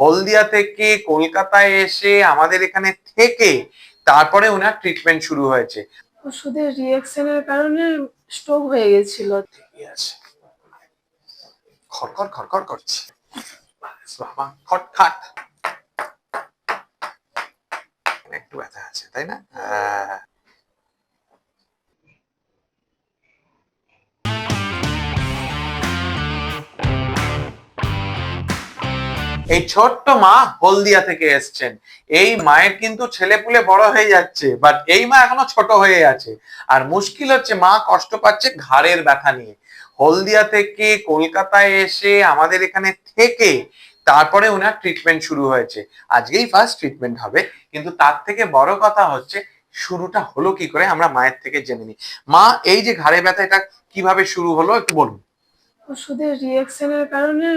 হলদিয়া থেকে কলকাতায় এসে আমাদের এখানে থেকে তারপরে ওনার ট্রিটমেন্ট শুরু হয়েছে। ওষুধের রিঅ্যাকশনের কারণে স্ট্রোক হয়ে গেছিল। ঠিকই আছে, খড়খড় খড়খড় করছে, বাবা খটখাট, একটু ব্যথা আছে তাই না? এই ছোট্ট মা হলদিয়া থেকে এসছেন। এই মায়ের কিন্তু ছেলে পুলে বড় হয়ে যাচ্ছে, বাট এই মা এখনো ছোট হয়ে আছে। আর মুশকিল হচ্ছে মা কষ্ট পাচ্ছে ঘাড়ের ব্যথা নিয়ে। হলদিয়া থেকে কলকাতায় এসে আমাদের এখানে থেকে তারপরে ওনার ট্রিটমেন্ট শুরু হয়েছে। আজকেই ফার্স্ট ট্রিটমেন্ট হবে, কিন্তু তার থেকে বড় কথা হচ্ছে শুরুটা হলো কি করে আমরা মায়ের থেকে জেনে নিই। মা, এই যে ঘাড়ে ব্যথা, এটা কিভাবে শুরু হলো একটু বলুন। ওষুধের রিঅ্যাকশনের কারণে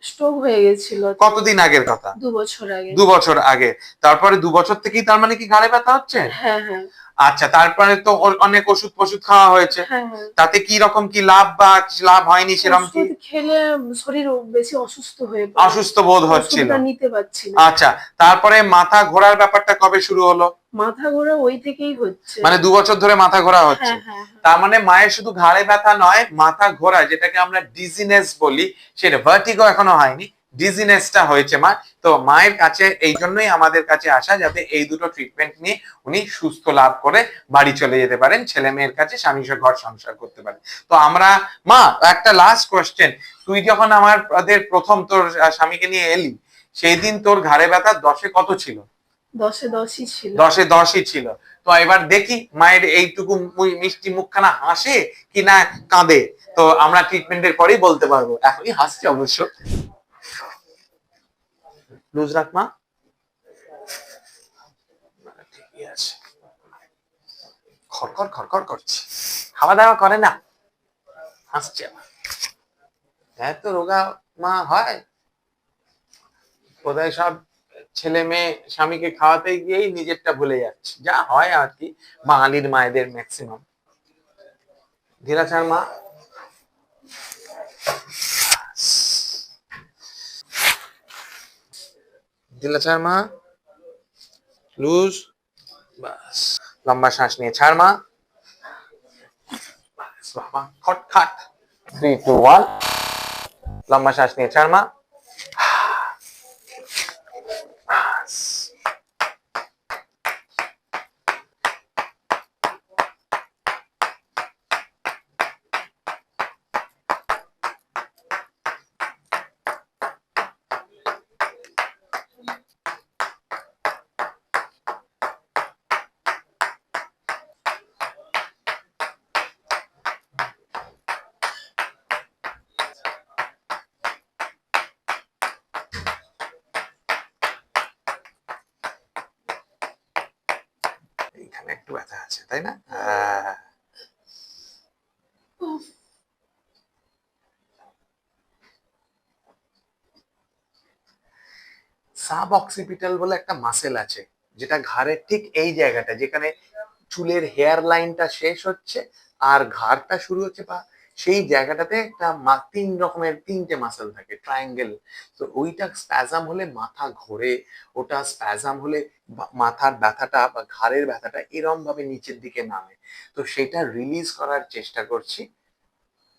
স্ট্রোক হয়ে গেছিল। কতদিন আগের কথা? 2 বছর আগে। 2 বছর আগে। তারপরে 2 বছর থেকেই তার মানে কি ঘাড়ে ব্যথা হচ্ছে? হ্যাঁ হ্যাঁ। আচ্ছা, তারপরে তো অনেক ওষুধ ফষুধ খাওয়া হয়েছে। হ্যাঁ হ্যাঁ। তাতে কি রকম কি লাভ বা লাভ হয়নি সেরকম কি? ওষুধ খেলে শরীর বেশি অসুস্থ হয়ে পড়ে। অসুস্থ বোধ হচ্ছিল। ওষুধটা নিতে পারছি না। আচ্ছা, তারপরে মাথা ঘোরার ব্যাপারটা কবে শুরু হলো? মাথা ঘোরা ওই থেকেই হচ্ছে। মানে 2 বছর ধরে মাথা ঘোরা হচ্ছে। হ্যাঁ হ্যাঁ। তার মানে মায়ের শুধু ঘাড়ে ব্যথা নয়, মাথা ঘোরা, যেটাকে আমরা ডিজিনেস বলি, সেটা ভার্টিগো এখনো হয়নি, ডিজিনেসটা হয়েছে মা। তো মায়ের কাছে এই জন্যই আমাদের কাছে আসা, যাতে এই দুটো ট্রিটমেন্ট নিয়ে উনি সুস্থ লাভ করে বাড়ি চলে যেতে পারেন, ছেলে মেয়ের কাছে স্বামী ঘর সংসার করতে পারেন। তো আমরা মা, একটা লাস্ট কোয়েশ্চেন, তুই যখন আমাদের প্রথম তোর স্বামীকে নিয়ে এলি, সেই দিন তোর ঘাড়ে ব্যথা 10-এ কত ছিল? 10-এ 10ই ছিল। 10-এ 10ই ছিল। তো এবার দেখি মায়ের এইটুকু মিষ্টি মুখখানা হাসে কি না কাঁদে, তো আমরা ট্রিটমেন্টের পরেই বলতে পারবো। এখনই হাসছে অবশ্য। লুজ রাখ মা, ঠিকই আছে, খড়খড় খড়খড় করছে, খাওয়া দাওয়া করে না, হাসছে আবার। এত রোগা মা হয় বোধহয়, সব ছেলে মেয়ে স্বামীকে খাওয়াতে গিয়েই নিজেরটা ভুলে যাচ্ছে, যা হয় আর কি বাঙালির মায়েদের ম্যাক্সিমাম। ধীরাচার মা, ধীরাচার মা, লুজ, বাস, লম্বা শ্বাস নিয়ে ছাড় মা, বাবা খটখাট, 3 2 1, লম্বা শ্বাস নিয়ে ছাড় মা, এইখানে একটু ব্যথা আছে তাই না? সাব অক্সিপিটাল বলে একটা মাসেল আছে, যেটা ঘাড়ের ঠিক এই জায়গাটা, যেখানে চুলের হেয়ার লাইনটা শেষ হচ্ছে আর ঘাড়টা শুরু হচ্ছে, বা সেই জায়গাটাতে একটা 3 রকমের 3টে মাসেল থাকে, ট্রায়াঙ্গেল। তো ওইটা স্প্যাজাম হলে মাথা ঘোরে, ওটা স্প্যাজাম হলে মাথার ব্যথাটা বা ঘাড়ের ব্যথাটা এরম ভাবে নিচের দিকে নামে। তো সেটা রিলিজ করার চেষ্টা করছি,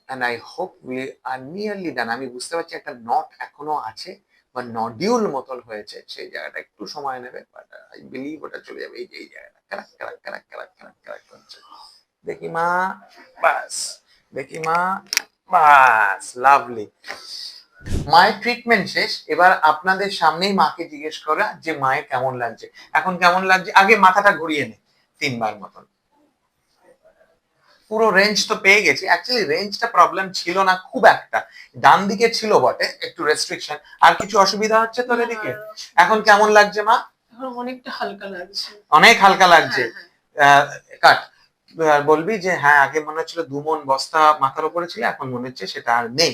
and I hope we are nearly done. আমি বুঝতে পারছি একটা নট এখনো আছে বা নডিউল মতন হয়েছে, সেই জায়গাটা একটু সময় নেবে, বাট আই বিলিভ ওটা চলে যাবে। এই যে এই জায়গাটা ক্যারাক ক্যারাক ক্যারাক ক্যারাক ক্যারাক ক্যারাক করছে, দেখি মা, বাস, দেখি মা, বাস, লাভলি। মায়ের ট্রিটমেন্ট শেষ, এবার আপনাদের সামনেই মাকে জিজ্ঞেস করা যে মায়ের কেমন লাগছে, এখন কেমন লাগছে। আগে মাথাটা ঘুরিয়ে নে 3 বার মতন। পুরো রেঞ্জ তো পেয়ে গেছি, অ্যাকচুয়ালি রেঞ্জটা প্রবলেম ছিল না খুব একটা, ডান দিকে ছিল বটে একটু রেস্ট্রিকশন। আর কিছু অসুবিধা হচ্ছে তোর এদিকে? এখন কেমন লাগছে মা? এখন অনেকটা হালকা লাগছে। অনেক হালকা লাগছে। হ্যাঁ, কাট, বলবি যে হ্যাঁ আগে মনে হচ্ছিল 2 মণ বস্তা মাথার উপরে ছিল, এখন মনে হচ্ছে সেটা আর নেই।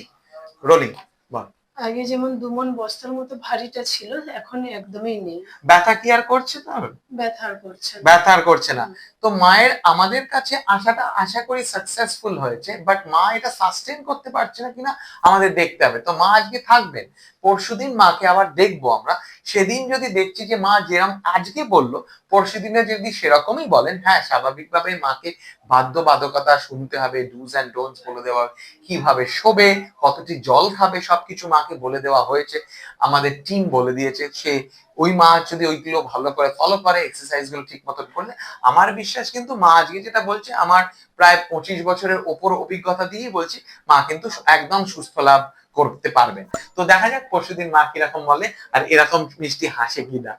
রোলিং বল। আগে যেমন 2 মণ বস্তার মতো ভারীটা ছিল, এখন একদমই নেই। ব্যথা কি আর করছে তোর? ব্যথা আর করছে না। ব্যথা আর করছে না। তো মায়ের আমাদের কাছে আসাটা আশা করি সাকসেসফুল হয়েছে, বাট মা এটা সাস্টেন করতে পারছে না কিনা আমাদের দেখতে হবে। তো মা আজকে থাকবেন, পরশুদিন মাকে আবার দেখবো আমরা, সেদিন যদি দেখছি যে মা যেরকম আজকে বললো পরশুদিনে যদি সেরকমই বলেন, হ্যাঁ স্বাভাবিকভাবে মাকে বাধ্যবাধকতা শুনতে হবে, ডুজ অ্যান্ড ডোন্টস বলে দেওয়া, কিভাবে শোবে, কতটি জল খাবে, সবকিছু মাকে বলে দেওয়া হয়েছে, আমাদের টিম বলে দিয়েছে। সে ওই মা যদি ওইগুলো ভালো করে ফলো করে, এক্সারসাইজ গুলো ঠিক মতন করলে, আমার বিশ্বাস কিন্তু মা আজকে যেটা বলছে, আমার প্রায় 25 বছরের ওপর অভিজ্ঞতা দিয়েই বলছি, মা কিন্তু একদম সুস্থ লাভ করতে পারবেন। তো দেখা যাক পরশুদিন মা কিরকম বলে আর এরকম মিষ্টি হাসে কিনা।